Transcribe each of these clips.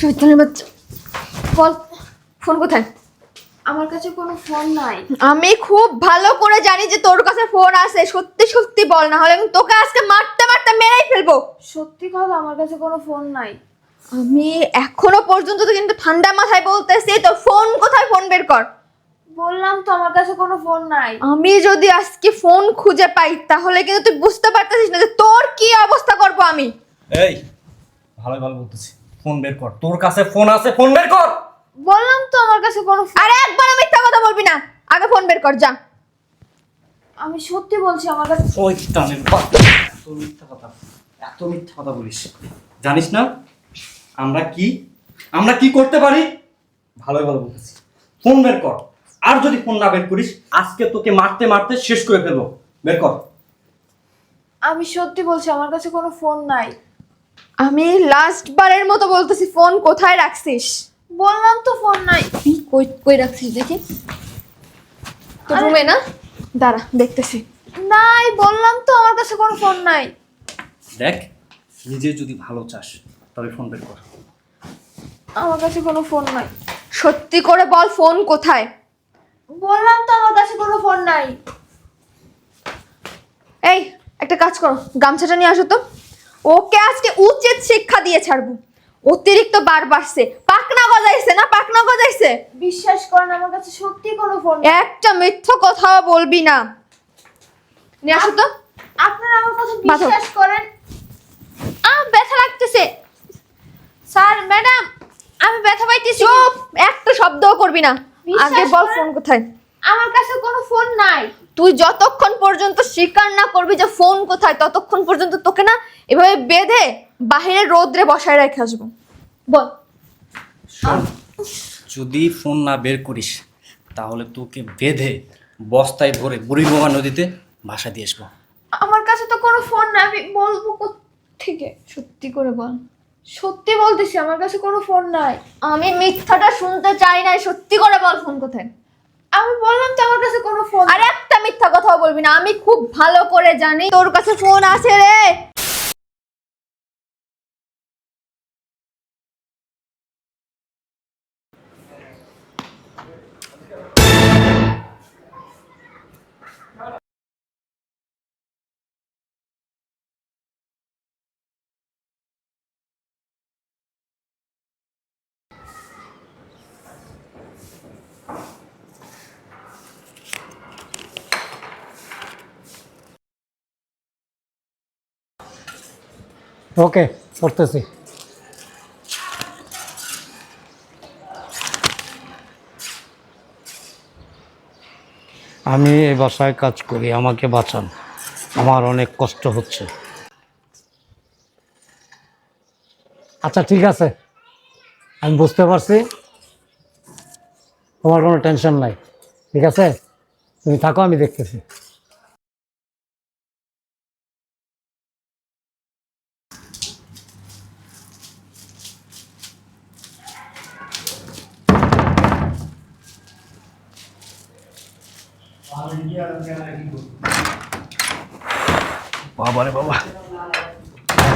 শয়তানের বাচ্চা, বল ফোন কোথায়? আমার কাছে কোনো ফোন নাই। আমি খুব ভালো করে জানি যে তোর কাছে ফোন আছে। সত্যি সত্যি বল, না হলে আমি তোকে আজকে মারতে মারতে মেরেই ফেলবো। সত্যি কথা, আমার কাছে কোনো ফোন নাই। আমি এখনো পর্যন্ত তো কিন্তু ঠান্ডা মাথায় বলতেছি, তোর ফোন কোথায়? ফোন বের কর। বললাম তো আমার কাছে কোনো ফোন নাই। আমি যদি আজকে ফোন খুঁজে পাই তাহলে কিন্তু তুই বুঝতে পারতেছিস না যে তোর কি অবস্থা করব আমি। এই ভালো ভালো বলতেছি, ফোন বের কর। তোর কাছে ফোন আছে, ফোন বের কর। বললাম তো আমার কাছে কোনো ফোন। আরে একবার মিথ্যা কথা বলবি না, আগে ফোন বের কর যা। আমি সত্যি বলছি আমার কাছে। শয়তানের বাচ্চা, এত মিথ্যা কথা বলিস। জানিস না আমরা কি করতে পারি? ভালো ভালো বলতেছি, ফোন বের কর। আর যদি ফোন না বের করিস, আজকে তোকে মারতে মারতে শেষ করে ফেলবো। বের কর। আমি সত্যি বলছি আমার কাছে কোনো ফোন নাই। আমি লাস্ট বারের মতো বলতেছি, ফোন কোথায় রাখছিস? বললাম তো ফোন নাই। কই কই রাখছিস দেখি। তোর আরে- রুমে না? দাঁড়া দেখতেছি। নাই, বললাম তো আমার কাছে কোনো ফোন নাই। দেখ, নিজে যদি ভালো চাস তবে ফোন বের কর। আমার কাছে কোনো ফোন নাই। সত্যি করে বল, ফোন কোথায়? বললাম তো আমার কাছে কোনো ফোন নাই। এই একটা কাজ করো, গামছাটা নিয়ে আসো তো। ওকে আজকে উচিত শিক্ষা দিয়ে ছাড়বো। অতিরিক্ত বার বাড়ছে, পাকনা গজাইছে না, পাকনা গজাইছে। বিশ্বাস করেন আমার কাছে সত্যি কোনো ফোন নাই। একটা মিথ্যা কথাও বলবি না। নিয়ে আসো তো। আপনারা আমার কথা বাঁধো। বিশ্বাস করেন। ব্যথা লাগতেছে। স্যার, ম্যাডাম, আমি ব্যথা পাইতেছি। চুপ, একটা শব্দও করবি না। বিশ্বাস আগে বল করেন। ফোন কোথায়। আমার কাছে কোনো ফোন নাই। তুই যতক্ষণ পর্যন্ত স্বীকার না করবি যে ফোন কোথায়, ততক্ষণ পর্যন্ত তোকে না এভাবে বেঁধে বাহিরে রোদ্রে বসায় রেখে আসবো। বল। শোন, যদি ফোন না বের করিস তাহলে তোকে বেঁধে বস্তায় ভরে বুড়িগঙ্গা নদীতে ভাসা দিয়ে আসবো। আমার কাছে তো কোনো ফোন নাই। আমি বলবো থেকে। সত্যি করে বল। সত্যি বলতেছি আমার কাছে কোনো ফোন নাই। আমি মিথ্যাটা শুনতে চাই না, সত্যি করে বল ফোন কোথায়। আমি বললাম তো আমার কাছে কোনো ফোন। আর একটা মিথ্যা কথাও বলবি না। আমি খুব ভালো করে জানি তোর কাছে ফোন আছে রে। ওকে, করতেছি। আমি এই বাসায় কাজ করি, আমাকে বাঁচান, আমার অনেক কষ্ট হচ্ছে। আচ্ছা ঠিক আছে, আমি বুঝতে পারছি, তোমার কোনো টেনশন নাই। ঠিক আছে, তুমি থাকো, আমি দেখতেছি। বাবারে বাবা,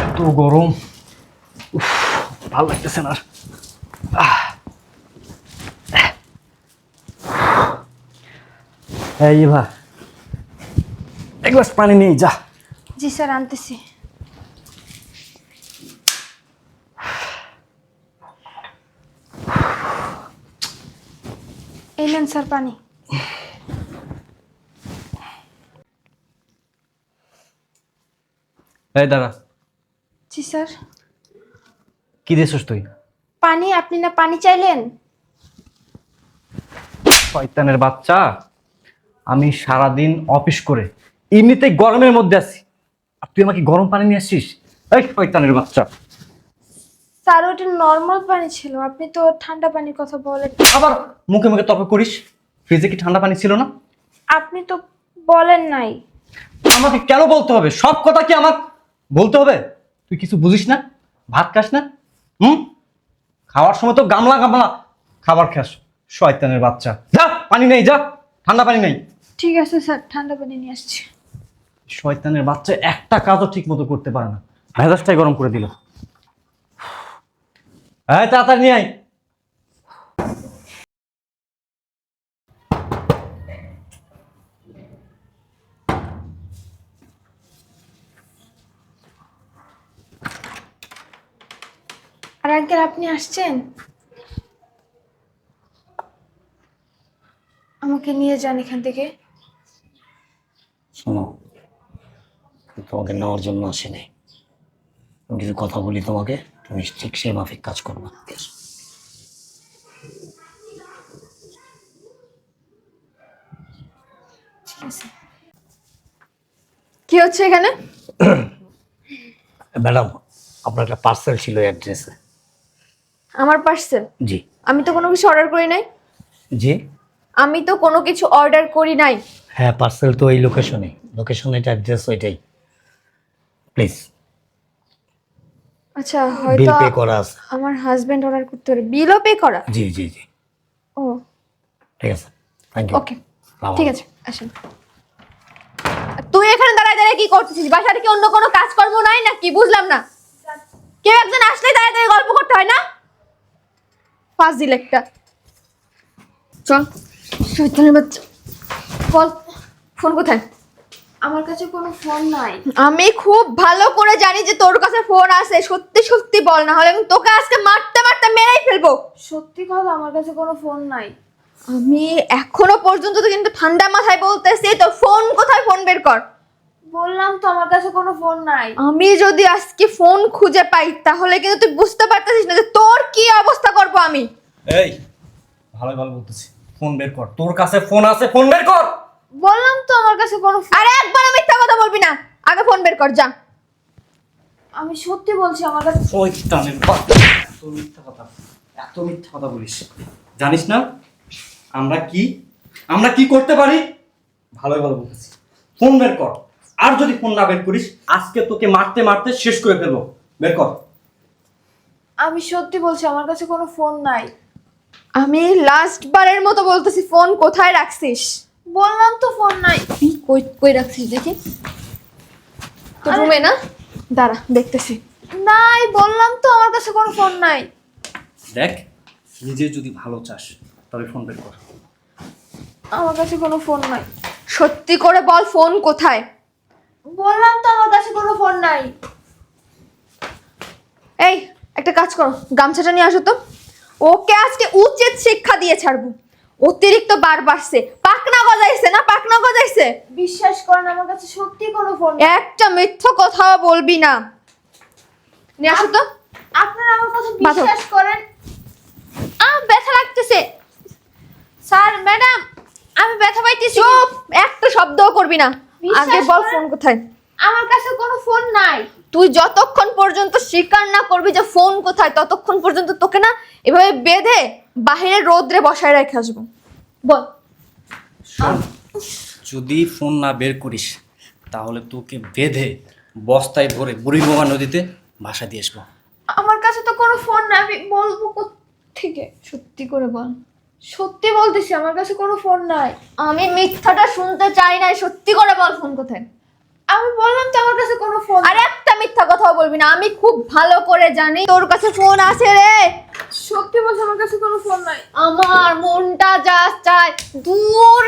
এত গরম, উফ, ভালো লাগতেছে না আর। এই ভা, এক গ্লাস পানি নেই যা। জি স্যার, আনতেছি। এই নেন স্যার পানি। এই দাঁড়া, জি স্যার। কি দিয়েছিস তুই? পানি। আপনি না পানি চাইলেন? শয়তানের বাচ্চা, আমি সারাদিন অফিস করে এমনিতেই গরমের মধ্যে আছি, আর তুই আমাকে গরম পানি নিয়ে আসছিস? এই শয়তানের বাচ্চা। স্যার, ওটা নর্মাল পানি ছিল। আপনি তো ঠান্ডা পানির কথা বলেন। আবার মুখে মুখে তর্ক করিস। ফ্রিজে কি ঠান্ডা পানি ছিল না? আপনি তো বলেন নাই। আমাকে কেন বলতে হবে? সব কথা কি আমাকে বলতে হবে? তুই কিছু বুঝিস না? ভাত খাস না? খাওয়ার সময় তো গামলা গামলা খাবার খাস। শয়তানের বাচ্চা, যা পানি নেই, যা ঠান্ডা পানি নেই। ঠিক আছে স্যার, ঠান্ডা পানি নিয়ে আসছি। শয়তানের বাচ্চা একটা কাজও ঠিক মতো করতে পারে না, মেজাজটাই গরম করে দিল। হ্যাঁ, তাড়াতাড়ি নিয়ে আয়। আর আঙ্কেল আপনি আসছেন? আমাকে নিয়ে যান এখান থেকে। শোনো, আমি তোমাকে নেওয়ার জন্য আসিনি। আমি কিছু কথা বলি তোমাকে, তুমি ঠিক সেই মাফিক কাজ করবে। ঠিক আছে। কি হচ্ছে এখানে? ম্যাডাম, আপনার একটা পার্সেল ছিল অ্যাড্রেসে। আমার পার্সেল? জি। আমি তো কোনো কিছু অর্ডার করি নাই। জি? আমি তো কোনো কিছু অর্ডার করি নাই। হ্যাঁ, পার্সেল তো এই লোকেশনে, এটা অ্যাড্রেস ওইটাই। প্লিজ। আচ্ছা, বিল হয়তো পে করা আছে। আমার হাজবেন্ড অর্ডার করতে পারে। বিলও পে করা? জি জি জি। ও ঠিক আছে, থ্যাংক ইউ। ওকে, ঠিক আছে, আসেন। তুই এখানে দাঁড়ায় দাঁড়ায় কি করতেছিস? বাসায় কি অন্য কোনো কাজকর্ম নাই নাকি? বুঝলাম না। কেউ একজন আসলে দাঁড়ায় দাঁড়ায় গল্প করতে হয় না? ফাজিল একটা। চল, শয়তানের বাচ্চা। বল, ফোন কোথায়? আমার কাছে কোনো ফোন নাই। আমি খুব ভালো করে জানি যে তোর কাছে ফোন আছে। সত্যি সত্যি বল, না হলে আমি তোকে আজকে মারতে মারতে মেরেই ফেলবো। সত্যি কথা, আমার কাছে কোনো ফোন নাই। আমি এখনো পর্যন্ত তো কিন্তু ঠান্ডা মাথায় বলতেছি, তো ফোন কোথায়? ফোন বের কর। বললাম তো আমার কাছে কোনো ফোন নাই। আমি যদি আজকে ফোন খুঁজে পাই তাহলে কিন্তু তুই বুঝতে পারতেছিস না যে তোর কি অবস্থা করব আমি। এই, ভালো ভালো বলতেছি, ফোন বের কর। তোর কাছে ফোন আছে, ফোন বের কর। বললাম তো আমার কাছে কোনো আরে একবার মিথ্যা কথা বলবি না, আগে ফোন বের কর যা। আমি সত্যি বলছি আমার কাছে। শয়তানের বাচ্চা, এত মিথ্যা কথা বলিস। জানিস না আমরা কি করতে পারি? ভালো ভালো বলতেছি, ফোন বের কর। আর যদি ফোন না বের করিস, আজকে তোকে মারতে মারতে শেষ করে ফেলবো। বের কর। আমি সত্যি বলছি আমার কাছে কোনো ফোন নাই। আমি লাস্ট বারের মতো বলতেছি, ফোন কোথায় রাখছিস? বললাম তো ফোন নাই। কই কই রাখছিস দেখি। তো রুমে না? দাঁড়া দেখতেছি। নাই, বললাম তো আমার কাছে কোনো ফোন নাই। দেখ, নিজে যদি ভালো চাস তবে ফোন বের কর। আমার কাছে কোনো ফোন নাই। সত্যি করে বল, ফোন কোথায়? বললাম তো আমার কাছে কোনো ফোন নাই। এই, একটা কাজ করো, গামছাটা নিয়ে আসো তো। ওকে আজকে উচিত শিক্ষা দিয়ে ছাড়বো। অতিরিক্ত বার বাড়ছে, পাকনা গজাইছে না? পাকনা গজাইছে। বিশ্বাস করেন আমার কাছে সত্যি কোনো ফোন নাই। একটা মিথ্যা কথাও বলবি না। নিয়ে আসো তো। আপনারা আমার কথা বাঁধো। বিশ্বাস করেন? ব্যথা লাগতেছে। স্যার, ম্যাডাম, আমি ব্যথা পাইতেছি। চুপ, একটা শব্দও করবি না। বিশ্বাস আগে বল করেন। ফোন কোথায়। আমার কাছে কোনো ফোন নাই। তুই যতক্ষণ পর্যন্ত স্বীকার না করবি যে ফোন কোথায়, ততক্ষণ পর্যন্ত তোকে না এভাবে বেঁধে বাইরে রোদ্রে বসায় রেখে আসবো। বল। শোন, যদি ফোন না বের করিস তাহলে তোকে বেঁধে বস্তায় ভরে বুড়িগঙ্গা নদীতে ভাসা দিয়ে আসবো। আমার কাছে তো কোনো ফোন নাই। আমি বলবো থেকে? সত্যি করে বল। সত্যি বলতেছি আমার কাছে কোনো ফোন নাই। আমি মিথ্যাটা শুনতে চাই না, সত্যি করে বল ফোন কোথায়। আমি বললাম তো আমার কাছে কোনো ফোন। আর একটা মিথ্যা কথাও বলবি না। আমি খুব ভালো করে জানি তোর কাছে ফোন আছে রে। সত্যি বলছি আমার কাছে কোনো ফোন নাই। আমার মনটা যা চায় দূর।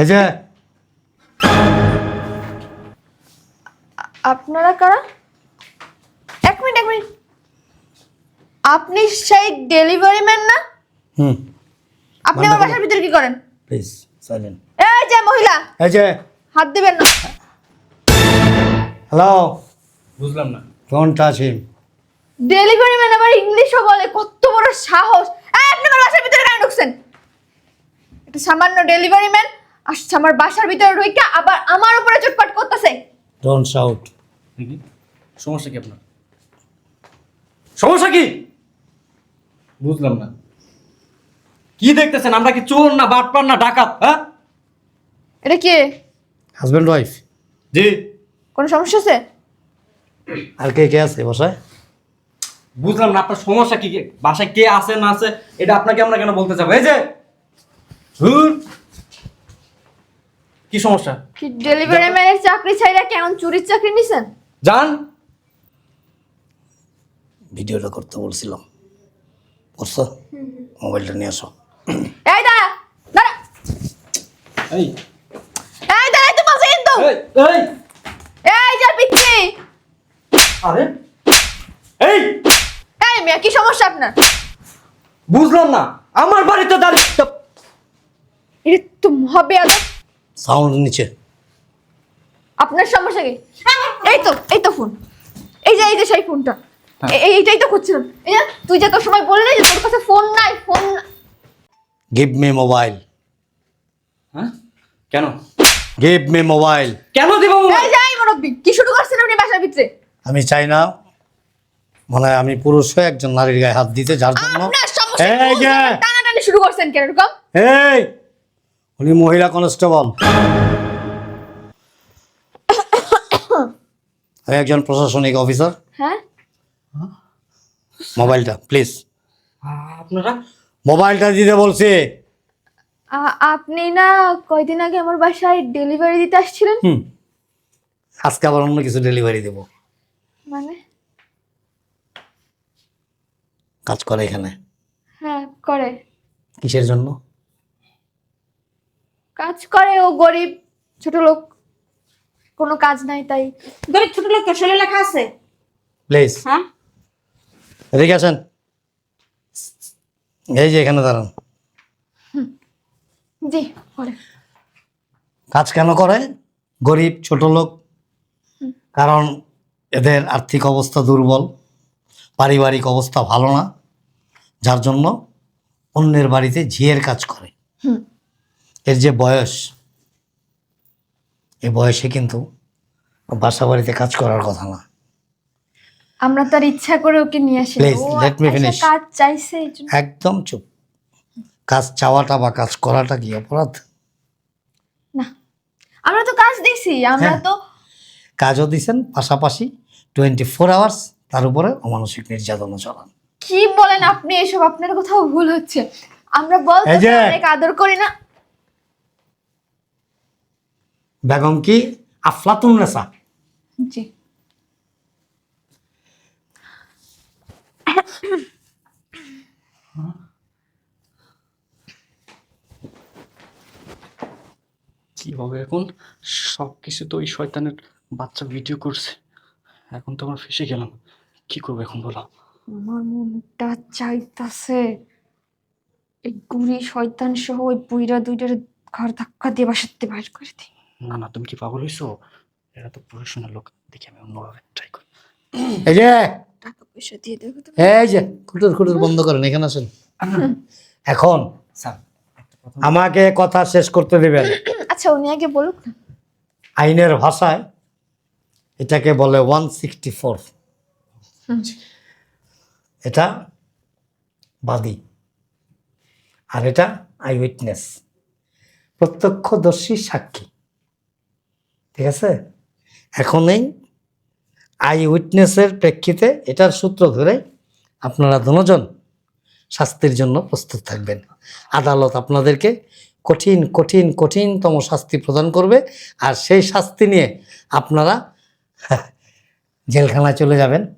এই যে, আপনারা কারা? এক মিনিট। আপনি সেই ডেলিভারি ম্যান না? হুম, আপনি আমার বাসার ভিতরে কি করেন? Please silent. এই যে মহিলা, এই যে, হাত দিবেন না। হ্যালো, বুঝলাম না। Don't touch him. Delivery man আবার ইংলিশও বলে, কত বড় সাহস! এই, আপনি আমার বাসার ভিতরে কেন ঢুকছেন? এটা সামান্য ডেলিভারি ম্যান আসছে আমার বাসার ভিতরে ঢুকে আবার আমার উপরে চটপট করতেছে। Don't shout. দেখি, সমস্যা কি আপনার? সমস্যা কি? বুঝলাম না। কি দেখতেছেন? আমরা কি চোর না বাটপার না ডাকাত? হ্যাঁ, এটা কে? Husband wife? জি। কোনো সমস্যা আছে? আর কে কে আছে বাসায়? বুঝলাম না আপনার সমস্যা কি। বাসায় কে আছে না আছে এটা আপনাকে আমরা কেন বলতে যাবো? এই যে ধুর, কি সমস্যা? কি ডেলিভারি ম্যানের চাকরি ছাইরা কেমন চুরির চাকরি নিছেন? জান, ভিডিওটা করতে বলছিলাম। করছো? মোবাইলটা নিয়ে আসো। এই দাঁড়া দাঁড়া, এই এই দাঁড়া, তুই বলছিস কিন্তু এই এই এই যে পিচ্ছি। আরে এই এই মেয়ে, কি সমস্যা আপনার? বুঝলাম না, আমার বাড়িতে দাঁড়িয়ে এটা তো মহাবেয়াদব। সাউন্ড নিচে। আপনার সমস্যা কি? এই তো ফোন, এই যে সেই ফোনটা, এইটাই তো খুঁজছিলাম। এই যে তুই যে তোর সময় বললি যে তোর কাছে ফোন নাই, ফোন গিভ মি মোবাইল, হ্যাঁ কেন গিভ মি মোবাইল। কেন দিব এই যে এই মুরব্বি, কি শুরু করছেন আপনি বাসার ভিতরে? আমি চাই না মনে হয় আমি পুরুষ হয়ে একজন নারীর গায়ে হাত দিতে, যার জন্য আপনার সমস্যা এই কি? যে টানাটানি শুরু করছেন কেন এরকম? এই উনি মহিলা কনস্টেবল, আমি একজন প্রশাসনিক অফিসার। হ্যাঁ, মোবাইলটা প্লিজ, আপনারা মোবাইলটা দিতে বলছি। আপনি না কয়দিন আগে আমার বাসায় ডেলিভারি দিতে আসছিলেন? আজকে আবার অন্য কিছু ডেলিভারি দেব। মানে? কাজ করে এখানে হ্যাঁ করে। কিসের জন্য? কাজ করে, ও গরিব ছোট লোক, কোনো কাজ নাই তাই। গরিব ছোট লোক শরীরে লেখা আছে। প্লিজ হ্যাঁ, এদিকে আসেন, এই যে এখানে দাঁড়ান। জি করে। কাজ কেন করে? গরিব ছোট লোক, কারণ এদের আর্থিক অবস্থা দুর্বল, পারিবারিক অবস্থা ভালো না, যার জন্য অন্যের বাড়িতে ঝিয়ের কাজ করে। হুম। এর যে বয়স, এই বয়সে কিন্তু বাসা বাড়িতে কাজ করার কথা না। আমরা তো আর ইচ্ছা করে ওকে নিয়ে আসি না। Please, ও let me এসে finish. কাজ চাইছে এই জন্য। একদম চুপ। কাজ চাওয়াটা বা কাজ করাটা কি অপরাধ? না, আমরা তো কাজ দিছি, আমরা হ্যাঁ। তো কাজও দিছেন, পাশাপাশি 24 আওয়ার্স তার উপরে অমানসিক নির্যাতনও চালান। কি বলেন আপনি এসব? আপনার কোথাও ভুল হচ্ছে। আমরা বলতে এই যে- অনেক আদর করি না। বেগম কি আফলাতুন নেসা? জি। কি হবে এখন? সব কিছু তো ওই শয়তানের বাচ্চা ভিডিও করছে, এখন তো আমরা ফেসে গেলাম। কি করবো এখন বলো? আমার মনটা চাইতাছে এই গুড়ি শয়তান সহ ওই বুইরা দুইটার ঘর ধাক্কা দিয়ে বাসাতে বাইর করে দিই। না না, তুমি কি পাগল হইছো? এরা তো প্রফেশনাল লোক, দেখি আমি অন্যভাবে ট্রাই করি। এই যে টাকা পয়সা দিয়ে দেবো তো। এই যে খুটুর খুটুর বন্ধ করেন, এখানে আসেন। এখন স্যার আমাকে কথা শেষ করতে দেবেন। আচ্ছা উনি আগে বলুক না। আইনের ভাষায় এটাকে বলে 164। এটা বাদী, আর এটা আই উইটনেস, প্রত্যক্ষদর্শী সাক্ষী। ঠিক আছে? এখন এই আই উইটনেসের প্রেক্ষিতে এটার সূত্র ধরে আপনারা দুজন শাস্তির জন্য প্রস্তুত থাকবেন। আদালত আপনাদেরকে কঠিন কঠিন কঠিনতম শাস্তি প্রদান করবে, আর সেই শাস্তি নিয়ে আপনারা জেলখানায় চলে যাবেন।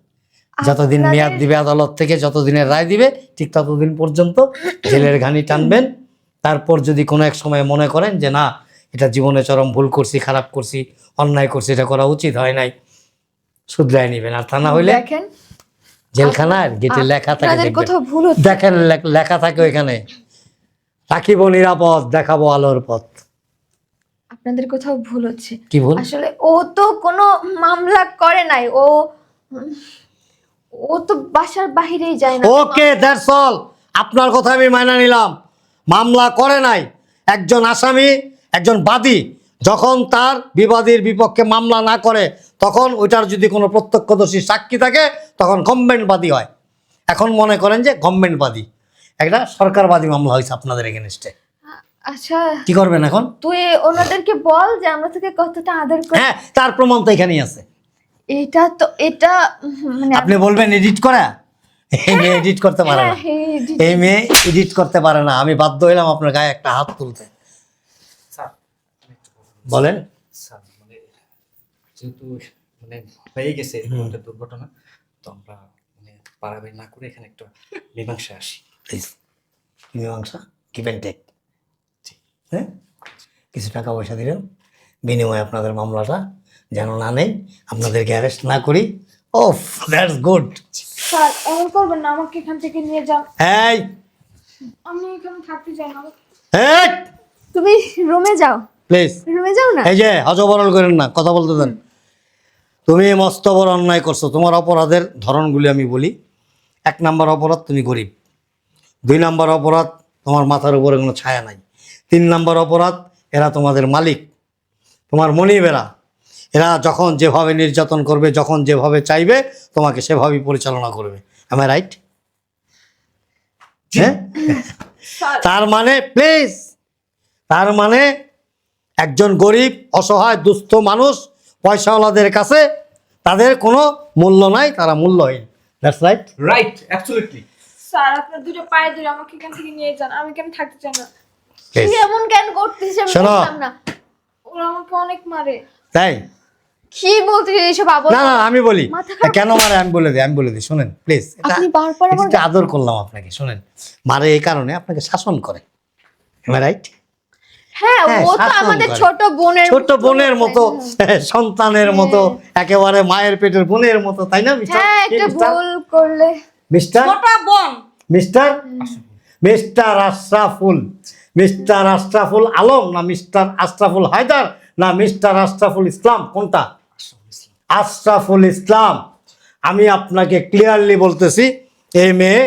যতদিন আপনাদের- মেয়াদ দিবে আদালত থেকে, যতদিনের রায় দিবে, ঠিক ততদিন পর্যন্ত জেলের ঘানি টানবেন। তারপর যদি কোনো এক সময় মনে করেন যে না, এটা জীবনে চরম ভুল করছি, খারাপ করছি, অন্যায় করছি, এটা করা উচিত হয় নাই, শুধরায় নেবেন। আর তা না হইলে দেখেন জেলখানার গেটে লেখা থাকে, আপনাদের দেখবেন। কোথাও ভুল হচ্ছে। দেখেন লেখা থাকে ওইখানে, রাখিব নিরাপদ, দেখাবো আলোর পথ। আপনাদের কোথাও ভুল হচ্ছে। কি ভুল? আসলে ও তো কোনো মামলা করে নাই, ও তো বাসার বাহিরেই যায় না। ওকে, দ্যাটস অল। আপনার কথা আমি মাইনা নিলাম। মামলা করে নাই। একজন আসামি, একজন বাদী যখন তার বিবাদীর বিপক্ষে মামলা না করে, তখন ওইটার যদি কোনো প্রত্যক্ষদর্শী সাক্ষী থাকে, তখন গভর্নমেন্টবাদী হয়। এখন মনে করেন যে গভর্নমেন্টবাদী, একটা সরকারবাদী মামলা হয়েছে আপনাদের এগেনস্টে। আচ্ছা কি করবেন এখন? তুই ওনাদেরকে বল যে আমরা তোকে কতটা আদর করি। হ্যাঁ, তার প্রমাণ তো এখানেই আছে। এটা মানে আপনি বলবেন এডিট করা? এই মেয়ে এডিট করতে পারে না। হ্যাঁ, এই মেয়ে এডিট করতে পারে না। আমি বাধ্য হইলাম আপনার গায়ে একটা হাত তুলতে। স্যার বলেন। স্যার মানে যেহেতু মানে হয়ে গেছে এরকম একটা দুর্ঘটনা, তো আমরা মানে পারাবারি না করে এখানে একটা মীমাংসায় আসি। প্লিজ মীমাংসা গিভ অ্যান্ড টেক। হ্যাঁ, কিছু টাকা পয়সা দিলেন বিনিময়ে আপনাদের মামলাটা যেন না নেই, আপনাদেরকে অ্যারেস্ট না করি। ওফ, দ্যাটস গুড। স্যার এমন করবেন না, আমাকে এখান থেকে নিয়ে যান। এই আমি এখানে থাকতে চাই না। এই তুমি রুমে যাও, প্লিজ, রুমে যাও না। এই যে হজবরল করেন না, কথা বলতে দেন। তুমি মস্ত বড় অন্যায় করছো। তোমার অপরাধের ধরনগুলি আমি বলি। 1 নাম্বার অপরাধ, তুমি গরিব। 2 নাম্বার অপরাধ, তোমার মাথার উপরে কোনো ছায়া নাই। 3 নাম্বার অপরাধ, এরা তোমাদের মালিক, তোমার মনিবেরা। এরা যখন যেভাবে নির্যাতন করবে, যখন যেভাবে চাইবে, তোমাকে সেভাবেই পরিচালনা করবে। am I right? হ্যাঁ, তার মানে প্লিজ, তার মানে একজন গরিব অসহায় দুস্থ মানুষ পয়সাওয়ালাদের কাছে তাদের কোনো মূল্য নাই, তারা মূল্যহীন। That's right. Right, absolutely. Sir আপনার দুটো পায়ে ধরে আমাকে এখান থেকে নিয়ে যান, আমি কেন থাকতে চাই না। তুই এমন কেন করতেছিস আমি শোনো। বুঝলাম না। ওরা আমাকে অনেক মারে। তাই কি বলতেছিস এইসব আবল? না না, আমি বলি মাথা খারাপ। কেন মারে আমি বলে দিই শোনেন প্লিজ। আপনি বারবার আমার এটা আদর করলাম আপনাকে। শোনেন, মারে এই কারণে আপনাকে শাসন করে। am I right? হ্যাঁ, হ্যাঁ, ও তো শাসন আমাদের করে। ছোট বোনের মতো, সন্তানের মতো, একেবারে মায়ের পেটের বোনের মতো, তাই না মিস্টার? হ্যাঁ, একটা ভুল করলে মিস্টার ছোট বোন। Mister mister Ashraful, mister Ashraful Alam না মিস্টার আশরাফুল হায়দার না মিস্টার আশরাফুল ইসলাম, কোনটা? আশরাফুল ইসলাম। আমি আপনাকে ক্লিয়ারলি বলতেছি, এই মেয়ে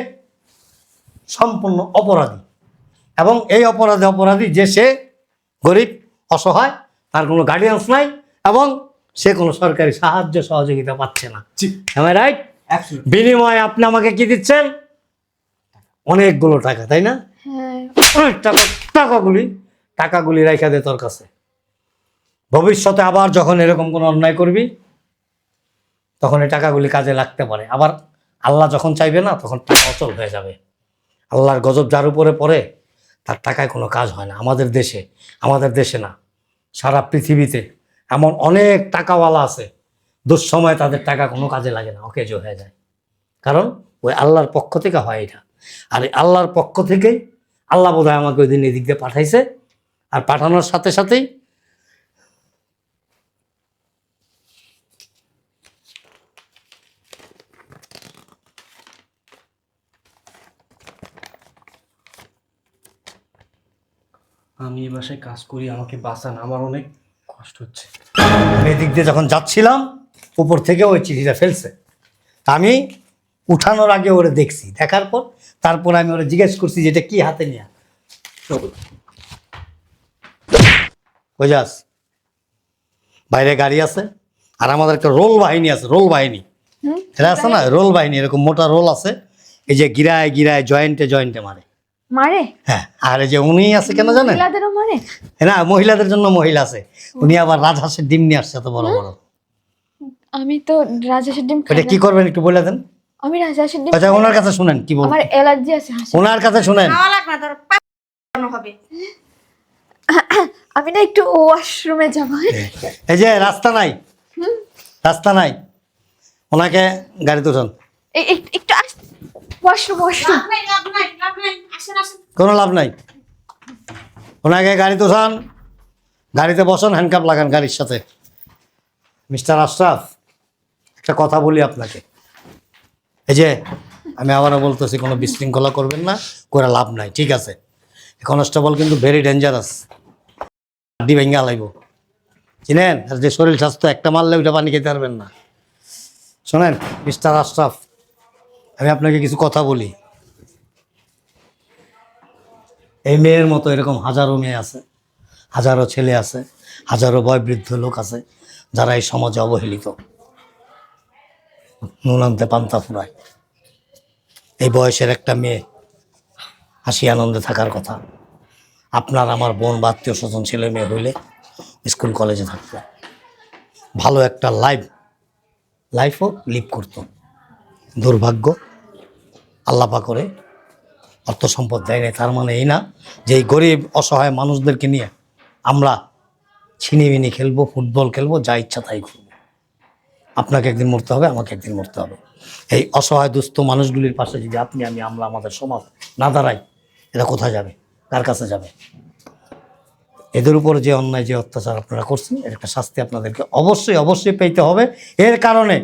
সম্পূর্ণ অপরাধী, এবং এই অপরাধী যে সে গরিব অসহায়, তার কোনো গার্ডিয়ান্স নাই, এবং সে কোনো সরকারি সাহায্য সহযোগিতা পাচ্ছে না। am I right? অ্যাবসলিউটলি। বিনিময়ে আপনি আমাকে কি দিচ্ছেন? অনেকগুলো টাকা, তাই না? হ্যাঁ, অনেক টাকাগুলি রাইখা দে তোর কাছে। ভবিষ্যতে আবার যখন এরকম কোনো অন্যায় করবি, তখন এই টাকাগুলি কাজে লাগতে পারে। আবার আল্লাহ যখন চাইবে না, তখন টাকা অচল হয়ে যাবে। আল্লাহর গজব যার উপরে পড়ে, তার টাকায় কোনো কাজ হয় না। আমাদের দেশে না, সারা পৃথিবীতে এমন অনেক টাকাওয়ালা আছে, দুঃসময়ে তাদের টাকা কোনো কাজে লাগে না, অকেজো হয়ে যায়। কারণ ওই আল্লাহর পক্ষ থেকে হয় এটা। আর এই আল্লাহর পক্ষ থেকেই আল্লাহ বোধহয় আমাকে ওই দিন এদিক দিয়ে পাঠাইছে। আর পাঠানোর সাথে সাথেই আমি এই বাসায় কাজ করি, আমাকে বাঁচান, আমার অনেক কষ্ট হচ্ছে। আমি এদিক দিয়ে যখন যাচ্ছিলাম, উপর থেকে ওই চিঠিটা ফেলছে। আমি উঠানোর আগে ওরে দেখছি, দেখার পর তারপর আমি ওরে জিজ্ঞেস করছি যে এটা কি হাতে নিয়ে। ওই যাস, বাইরে গাড়ি আছে, আর আমাদের একটা রোল বাহিনী আছে, রোল বাহিনী। এটা আছে না, রোল বাহিনী, এরকম মোটা রোল আছে, এই যে গিরায় জয়েন্টে মারে। মারে? হ্যাঁ, আর এই যে উনি আছে কেন জানেন? মহিলাদেরও মারে? না, মহিলাদের জন্য মহিলা আছে। উনি আবার রাজহাঁসের ডিম নিয়ে আসছে, এত বড় বড়। আমি তো রাজহাঁসের ডিম খাই ওটা না। কি করবেন একটু বলে দেন। আমি রাজহাঁসের ডিম আচ্ছা, খাই না। ওনার কাছে শুনেন কি বল, আমার অ্যালার্জি আছে হাঁসের। ওনার কাছে শুনেন। খাওয়া লাগবে না, তোর পানো হবে। আমি না একটু ওয়াশরুমে যাবো। এই যে রাস্তা নাই, ওনাকে গাড়িতে উঠান। একটু ওয়াশরুম। লাভ নাই। আসেন। কোনো লাভ নাই, ওনাকে গাড়িতে উঠান, গাড়িতে বসান, হ্যান্ডকাপ লাগান গাড়ির সাথে। মিস্টার আশরাফ, একটা কথা বলি আপনাকে, এই যে আমি আবারও বলতেছি, কোনো বিশৃঙ্খলা করবেন না, করে লাভ নাই, ঠিক আছে? কনস্টেবল কিন্তু ভেরি ডেঞ্জারাস, হাড্ডি ভেঙে লাইব, চিনেন? আর যে শরীর স্বাস্থ্য, একটা মারলে ওইটা পানি খেতে পারবেন না। শোনেন মিস্টার আশরাফ, আমি আপনাকে কিছু কথা বলি। এই মেয়ের মতো এরকম হাজারো মেয়ে আছে, হাজারো ছেলে আছে, হাজারো বয়োবৃদ্ধ লোক আছে, যারা এই সমাজে অবহেলিত, নুনান্তে পান্তা ফুরায়। এই বয়সের একটা মেয়ে হাসি আনন্দে থাকার কথা। আপনার আমার বোন বা আত্মীয় স্বজন ছেলে মেয়ে হইলে স্কুল কলেজে থাকতো, ভালো একটা লাইফও লিভ করতো। দুর্ভাগ্য, আল্লাপা করে অর্থ সম্পদ দেয় নাই। তার মানে এই না যে এই গরিব অসহায় মানুষদেরকে নিয়ে আমরা ছিনিমিনি খেলবো, ফুটবল খেলবো, যা ইচ্ছা তাই করবো। আপনাকে একদিন মরতে হবে, আমাকে একদিন মরতে হবে। এই অসহায় দুস্থ মানুষগুলির পাশে যদি আপনি আমরা আমাদের সমাজ না দাঁড়াই, এরা কোথায় যাবে, কার কাছে যাবে? এদের উপর যে অন্যায় যে অত্যাচার আপনারা করছেন, এর একটা শাস্তি আপনাদেরকে অবশ্যই পেতে হবে। এর কারণে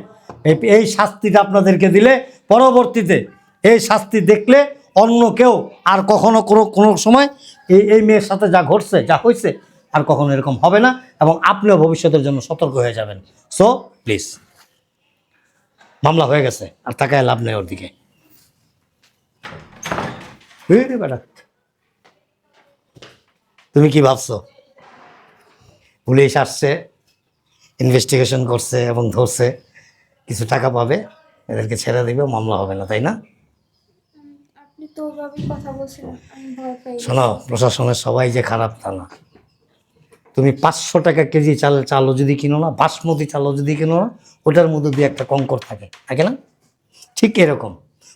এই শাস্তিটা আপনাদেরকে দিলে পরবর্তীতে এই শাস্তি দেখলে অন্য কেউ আর কখনো কোনো সময় এই মেয়ের সাথে যা ঘটছে যা হয়েছে আর কখনো এরকম হবে না, এবং আপনিও ভবিষ্যতের জন্য সতর্ক হয়ে যাবেন। সো প্লিজ, মামলা হয়ে গেছে, আর তাকায় লাভ নেই ওর দিকে। বেটা, তুমি কি ভাবছো পুলিশ আসছে, ইনভেস্টিগেশন করছে এবং ধরছে, কিছু টাকা পাবে, এদেরকে ছেড়ে দিবে, মামলা হবে না, তাই না? আপনি তো ওভাবে কথা বলছিলেন, আমি ভয় পাই। শোনো, প্রশাসনের সবাই যে খারাপ তা না। তুমি 500 টাকা কেজি চালও যদি কিনো না, বাসমতি চালও যদি কিনো না, ওটার মধ্যে দিয়ে একটা কঙ্কর থাকে না? ঠিক এরকম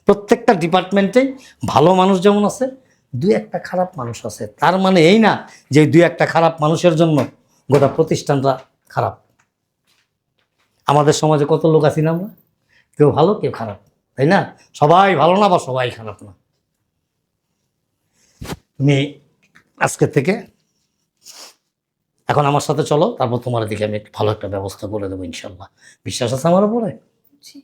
প্রত্যেকটা ডিপার্টমেন্টেই ভালো মানুষ যেমন আছে, 2-1টা খারাপ মানুষ আছে। তার মানে এই না যে 2-1টা খারাপ মানুষের জন্য গোটা প্রতিষ্ঠানটা খারাপ। আমাদের সমাজে কত লোক আছি না আমরা, কেউ ভালো কেউ খারাপ, তাই না? সবাই ভালো না বা সবাই খারাপ না। তুমি আজকের থেকে এখন আমার সাথে চলো, তারপর তোমার দিকে আমি ভালো একটা ব্যবস্থা করে দেবো ইনশাল্লাহ। বিশ্বাস আছে আমার উপরে? জি।